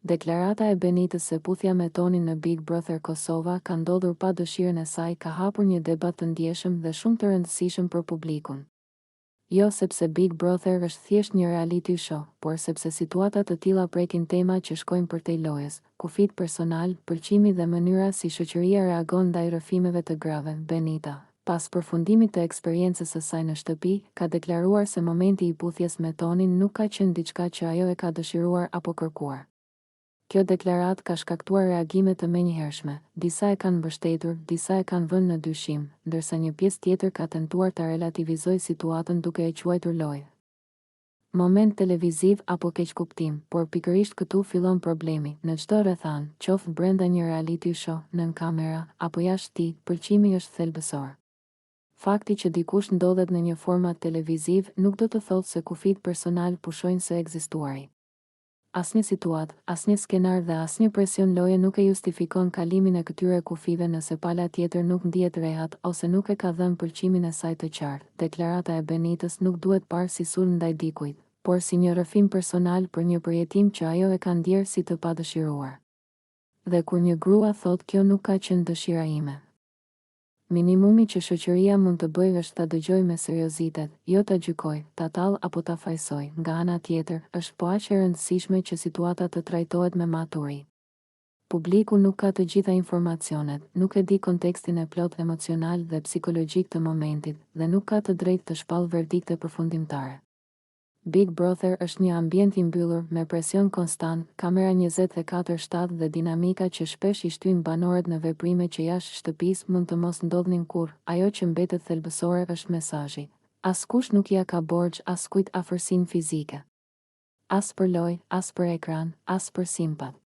Deklarata e Benitës se puthja me Tonin në Big Brother Kosova ka ndodhur pa dëshirën e saj ka hapur një debat të ndjeshëm dhe shumë të rëndësishëm për publikun. Jo sepse Big Brother është thjesht një reality show, por sepse situata të tilla prekin tema që shkojnë përtej lojës, kufit personal, pëlqimi dhe mënyra si shoqëria reagon ndaj rrëfimeve të grave. Benita, pas përfundimit të eksperiencës së saj në shtëpi, ka deklaruar se momenti i puthjes me Tonin nuk ka qenë diçka që ajo e ka dëshiruar apo kërkuar. Kjo deklarat ka shkaktuar reagime të menjëhershme, disa e kanë mbështetur, disa e kanë vënë në dyshim, ndërsa një pjesë tjetër ka tentuar ta relativizojë situatën duke e quajtur lojë. Moment televiziv apo keqkuptim, por pikërisht këtu fillon problemi. Në çdo rrethan, qoftë brenda një reality show, nën kamera apo jashtë tij, pëlqimi është thelbësor. Fakti që dikush ndodhet në një format televiziv nuk do të thotë se kufit personal pushojnë së ekzistuari. Asnjë situatë, asnjë skenar dhe asnjë presion loje nuk e justifikon kalimin e këtyre kufive nëse pala tjetër nuk ndihet rehat ose nuk e ka dhënë pëlqimin e saj të qartë. Deklarata e Benitës nuk duhet parë si sulm ndaj dikujt, por si një rrëfim personal për një përjetim që ajo e ka ndjerë si të padëshiruar. Dhe kur një grua thotë kjo nuk ka qenë dëshira ime, minimumi që shoqëria mund të bëjë është ta dëgjojë me seriozitet, jo ta gjykojë, ta tallë apo ta fajsojë. Nga ana tjetër, është po aq e rëndësishme që situata të trajtohet me maturi. Publiku nuk ka të gjitha informacionet, nuk e di kontekstin e plot emocional dhe psikologjik të momentit, dhe nuk ka të drejtë të shpallë verdikte përfundimtare. Big Brother është një ambient i mbyllur, me presion konstant, kamera 24/7 dhe dinamika që shpesh i shtyn banorët në veprime që jashtë shtëpisë mund të mos ndodhnin kurrë. Ajo që mbetet thelbësore është mesazhi. Askush nuk ja ka borxh askujt afërsinë fizike. As për lojë, as për ekran, as për simpat.